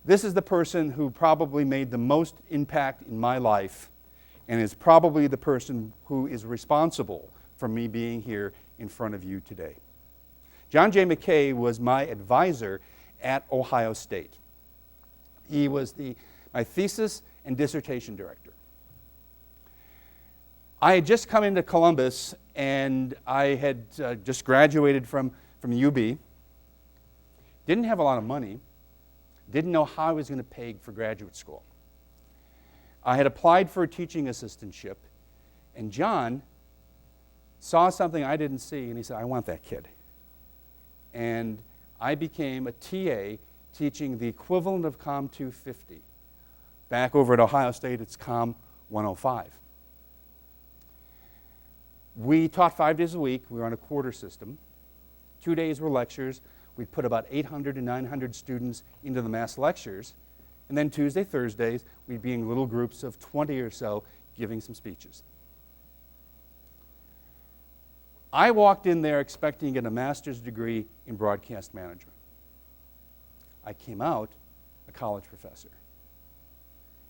This is the person who probably made the most impact in my life and is probably the person who is responsible for me being here in front of you today. John J. McKay was my advisor at Ohio State. He was my thesis and dissertation director. I had just come into Columbus, and I had just graduated from UB. Didn't have a lot of money. Didn't know how I was going to pay for graduate school. I had applied for a teaching assistantship, and John saw something I didn't see, and he said, I want that kid. And I became a TA teaching the equivalent of COM 250. Back over at Ohio State, it's COM 105. We taught 5 days a week. We were on a quarter system. 2 days were lectures. We'd put about 800 to 900 students into the mass lectures. And then Tuesday, Thursdays, we'd be in little groups of 20 or so giving some speeches. I walked in there expecting to get a master's degree in broadcast management. I came out a college professor.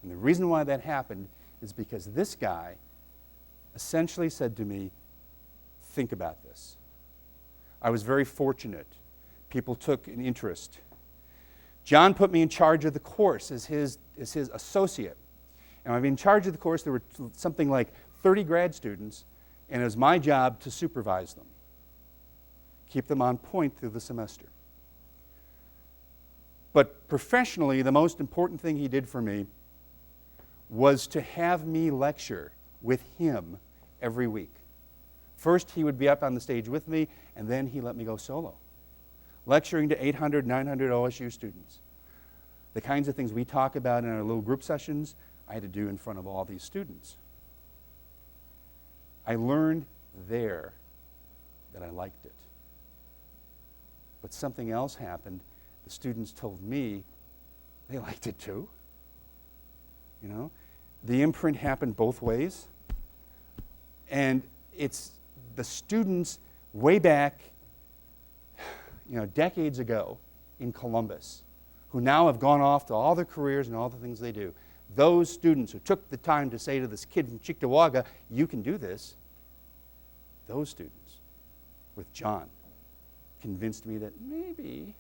And the reason why that happened is because this guy essentially said to me, think about this. I was very fortunate. People took an interest. John put me in charge of the course as his associate. And I'm in charge of the course. There were something like 30 grad students, and it was my job to supervise them, keep them on point through the semester. But professionally, the most important thing he did for me was to have me lecture with him every week. First, he would be up on the stage with me, and then he let me go solo, lecturing to 800, 900 OSU students. The kinds of things we talk about in our little group sessions, I had to do in front of all these students. I learned there that I liked it. But something else happened. The students told me they liked it too. You know, the imprint happened both ways. And it's the students way back, decades ago in Columbus, who now have gone off to all their careers and all the things they do. Those students who took the time to say to this kid from Cheektowaga, you can do this, those students, with John, convinced me that maybe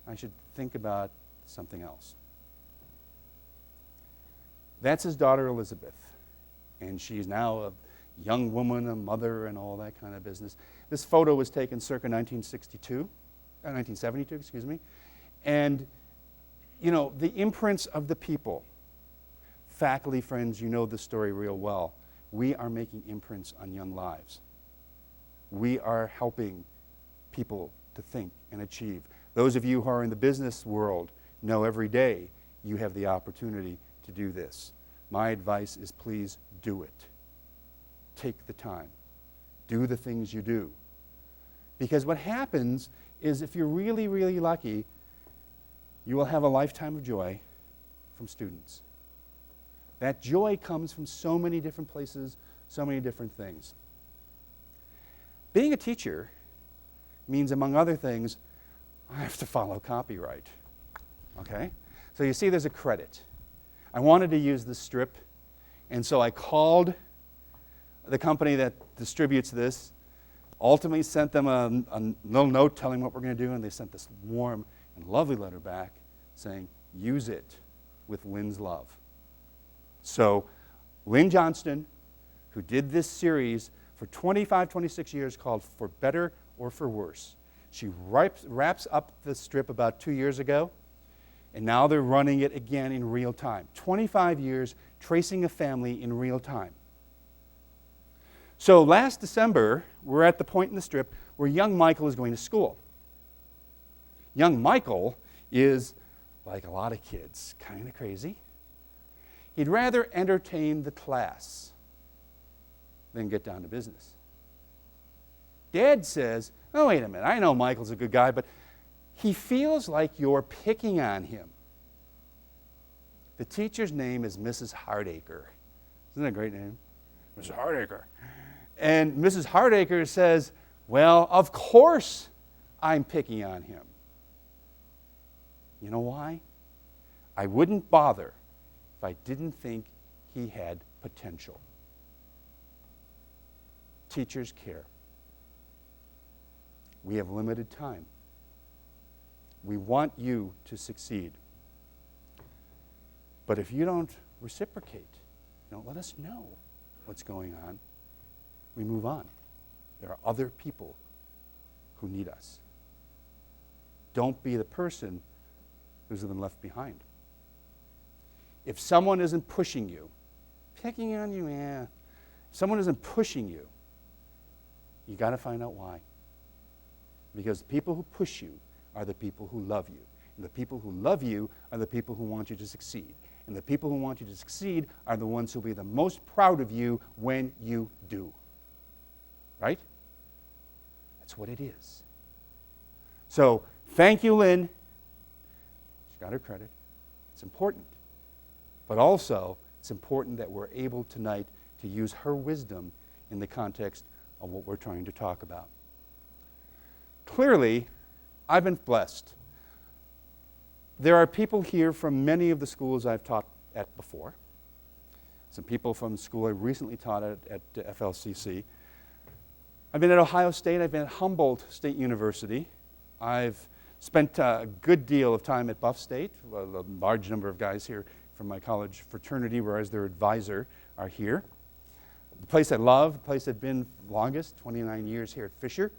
I should think about something else. That's his daughter, Elizabeth, and she's now a young woman, a mother, and all that kind of business. This photo was taken circa 1972, excuse me. And, the imprints of the people, faculty friends, you know the story real well. We are making imprints on young lives. We are helping people to think and achieve. Those of you who are in the business world know every day you have the opportunity to do this. My advice is please do it. Take the time. Do the things you do. Because what happens is if you're really, really lucky, you will have a lifetime of joy from students. That joy comes from so many different places, so many different things. Being a teacher means, among other things, I have to follow copyright. Okay? So you see there's a credit. I wanted to use this strip, and so I called the company that distributes this, ultimately sent them a little note telling what we're going to do, and they sent this warm and lovely letter back saying, use it with Lynn's love. So Lynn Johnston, who did this series for 25, 26 years called For Better or For Worse, she wraps up the strip about 2 years ago, and now they're running it again in real time. 25 years tracing a family in real time. So last December, we're at the point in the strip where young Michael is going to school. Young Michael is, like a lot of kids, kind of crazy. He'd rather entertain the class than get down to business. Dad says, oh, wait a minute, I know Michael's a good guy, but he feels like you're picking on him. The teacher's name is Mrs. Hardacre. Isn't that a great name? Mrs. Hardacre. And Mrs. Hardacre says, well, of course I'm picking on him. You know why? I wouldn't bother if I didn't think he had potential. Teachers care. We have limited time. We want you to succeed. But if you don't reciprocate, you don't let us know what's going on, we move on. There are other people who need us. Don't be the person who's been left behind. If someone isn't pushing you, picking on you, if someone isn't pushing you, you got to find out why. Because the people who push you are the people who love you. And the people who love you are the people who want you to succeed. And the people who want you to succeed are the ones who will be the most proud of you when you do. Right? That's what it is. So, thank you, Lynn. She got her credit. It's important. But also, it's important that we're able tonight to use her wisdom in the context of what we're trying to talk about. Clearly, I've been blessed. There are people here from many of the schools I've taught at before. Some people from the school I recently taught at FLCC. I've been at Ohio State. I've been at Humboldt State University. I've spent a good deal of time at Buff State. A large number of guys here from my college fraternity, where I was their advisor, are here. The place I love, the place I've been longest, 29 years here at Fisher.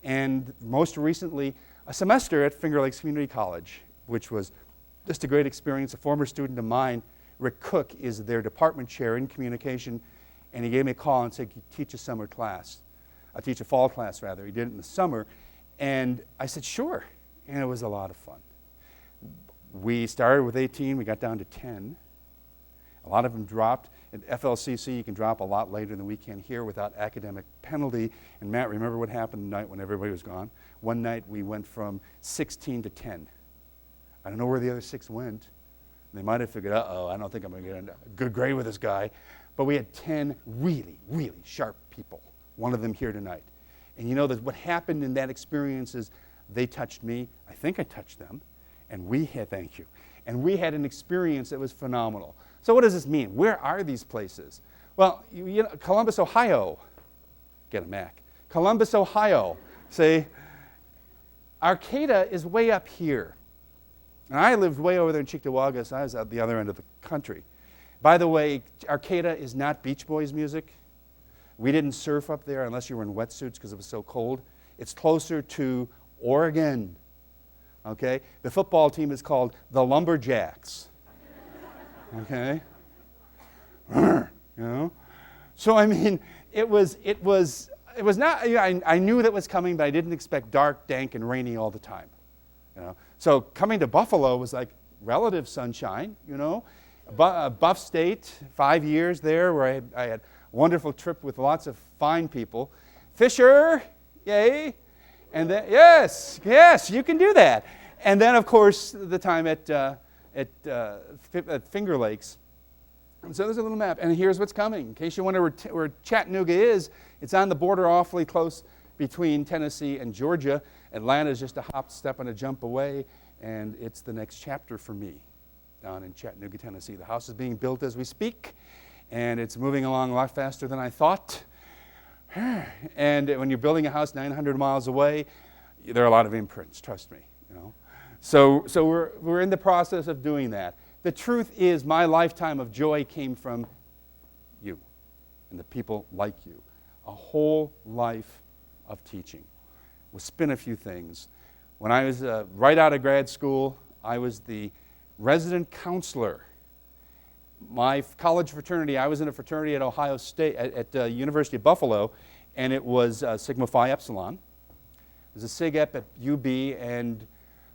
And most recently, a semester at Finger Lakes Community College, which was just a great experience. A former student of mine, Rick Cook, is their department chair in communication, and he gave me a call and said, "Can you teach a summer class?" I teach a fall class, rather. He did it in the summer, and I said, "Sure," and it was a lot of fun. We started with 18, we got down to 10. A lot of them dropped. At FLCC, you can drop a lot later than we can here without academic penalty. And Matt, remember what happened the night when everybody was gone? One night we went from 16 to 10. I don't know where the other 6 went. They might have figured, I don't think I'm going to get a good grade with this guy. But we had 10 really, really sharp people, one of them here tonight. And you know that what happened in that experience is they touched me, I think I touched them, and we had, thank you, and we had an experience that was phenomenal. So what does this mean? Where are these places? Well, you know, Columbus, Ohio, get a Mac. Columbus, Ohio, say, Arcata is way up here. And I lived way over there in Cheektowaga, so I was at the other end of the country. By the way, Arcata is not Beach Boys music. We didn't surf up there unless you were in wetsuits because it was so cold. It's closer to Oregon. Okay? The football team is called the Lumberjacks. Okay? You know? So, I mean, it was not, you know, I knew that was coming, but I didn't expect dark, dank, and rainy all the time. You know? So coming to Buffalo was like relative sunshine, you know. Buff State, 5 years there, where I had a wonderful trip with lots of fine people. Fisher, yay. And then, yes, you can do that. And then, of course, the time at Finger Lakes. And so there's a little map, and here's what's coming. In case you wonder where Chattanooga is, it's on the border awfully close between Tennessee and Georgia. Atlanta is just a hop, step, and a jump away, and it's the next chapter for me down in Chattanooga, Tennessee. The house is being built as we speak, and it's moving along a lot faster than I thought. And when you're building a house 900 miles away, there are a lot of imprints, trust me. You know? So we're in the process of doing that. The truth is, my lifetime of joy came from you and the people like you. A whole life of teaching. We'll spin a few things. When I was right out of grad school, I was the resident counselor. My college fraternity, I was in a fraternity at Ohio State, at University of Buffalo, and it was Sigma Phi Epsilon. It was a Sig Ep at UB, and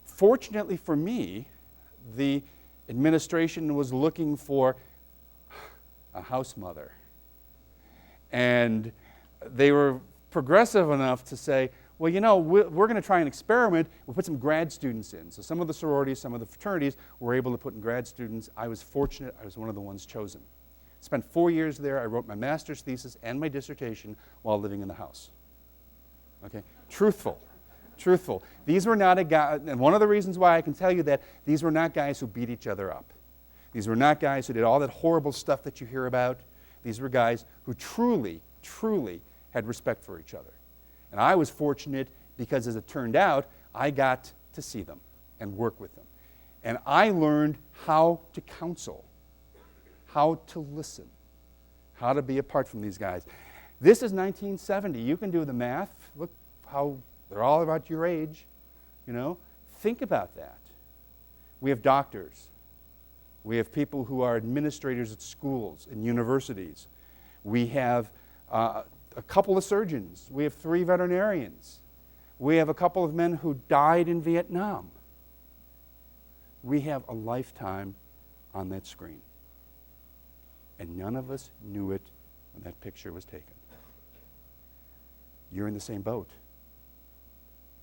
fortunately for me, the administration was looking for a house mother. And they were progressive enough to say, well, you know, we're going to try an experiment. We'll put some grad students in. So some of the sororities, some of the fraternities were able to put in grad students. I was fortunate. I was one of the ones chosen. Spent 4 years there. I wrote my master's thesis and my dissertation while living in the house. Okay? Truthful. Truthful. These were not a guy, and one of the reasons why I can tell you that, these were not guys who beat each other up. These were not guys who did all that horrible stuff that you hear about. These were guys who truly, truly had respect for each other. And I was fortunate because, as it turned out, I got to see them and work with them. And I learned how to counsel, how to listen, how to be apart from these guys. This is 1970. You can do the math. Look how they're all about your age. You know, think about that. We have doctors. We have people who are administrators at schools and universities. We have a couple of surgeons. We have 3 veterinarians. We have a couple of men who died in Vietnam. We have a lifetime on that screen. And none of us knew it when that picture was taken. You're in the same boat.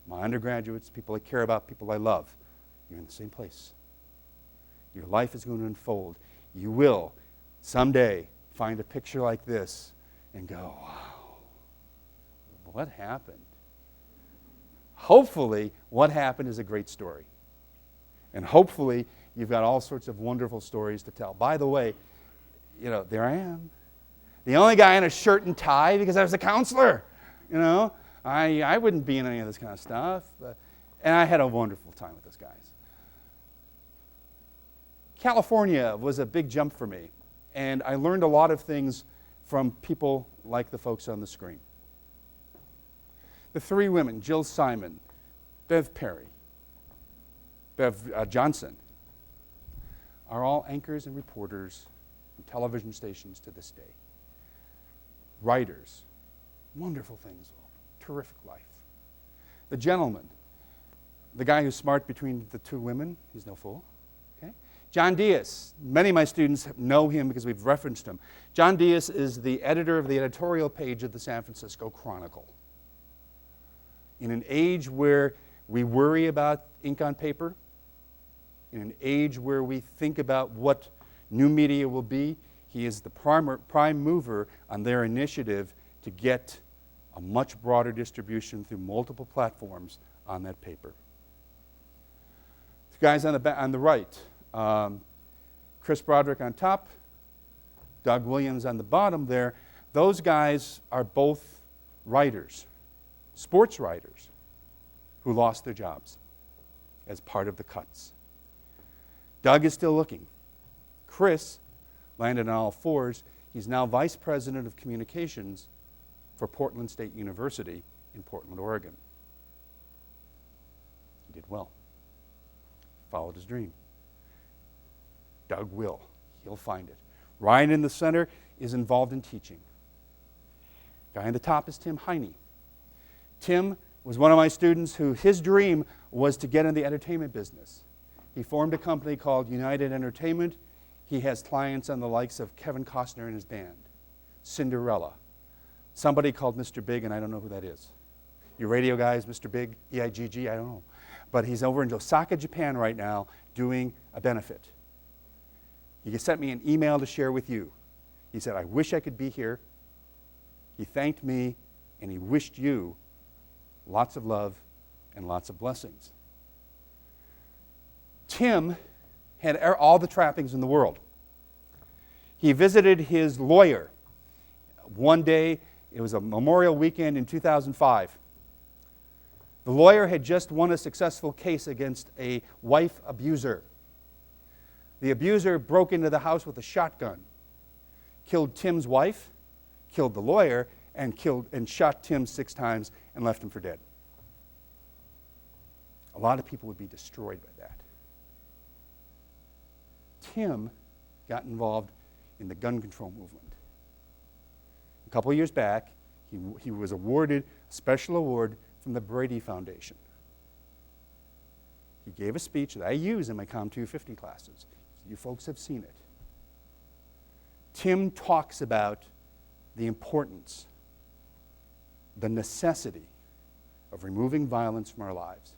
My undergraduates, people I care about, people I love, you're in the same place. Your life is going to unfold. You will someday find a picture like this and go, wow, what happened? Hopefully, what happened is a great story. And hopefully, you've got all sorts of wonderful stories to tell. By the way, you know, there I am. The only guy in a shirt and tie because I was a counselor. You know, I wouldn't be in any of this kind of stuff. And I had a wonderful time with those guys. California was a big jump for me. And I learned a lot of things from people like the folks on the screen. The 3 women, Jill Simon, Bev Perry, Bev Johnson, are all anchors and reporters from television stations to this day. Writers, wonderful things, terrific life. The gentleman, the guy who's smart between the 2 women, he's no fool. Okay? John Diaz, many of my students know him because we've referenced him. John Diaz is the editor of the editorial page of the San Francisco Chronicle. In an age where we worry about ink on paper, in an age where we think about what new media will be, he is the prime mover on their initiative to get a much broader distribution through multiple platforms on that paper. The guys on the right, Chris Broderick on top, Doug Williams on the bottom there, those guys are both writers, sports writers, who lost their jobs as part of the cuts. Doug is still looking. Chris landed on all fours. He's now vice president of communications for Portland State University in Portland, Oregon. He did well. Followed his dream. Doug will. He'll find it. Ryan in the center is involved in teaching. Guy on the top is Tim Heine. Tim was one of my students who his dream was to get in the entertainment business. He formed a company called United Entertainment. He has clients on the likes of Kevin Costner and his band, Cinderella, somebody called Mr. Big, and I don't know who that is. Your radio guy is Mr. Big, E-I-G-G, I don't know. But he's over in Osaka, Japan right now doing a benefit. He sent me an email to share with you. He said, I wish I could be here. He thanked me, and he wished you lots of love and lots of blessings. Tim had all the trappings in the world. He visited his lawyer one day. It was a Memorial Weekend in 2005. The lawyer had just won a successful case against a wife abuser. The abuser broke into the house with a shotgun, killed Tim's wife, killed the lawyer, and shot Tim 6 times and left him for dead. A lot of people would be destroyed by that. Tim got involved in the gun control movement. A couple of years back, he was awarded a special award from the Brady Foundation. He gave a speech that I use in my Com 250 classes. You folks have seen it. Tim talks about the importance, the necessity of removing violence from our lives.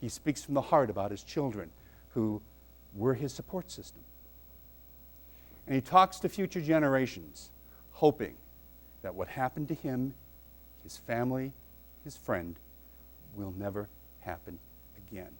He speaks from the heart about his children who were his support system. And he talks to future generations, hoping that what happened to him, his family, his friend, will never happen again.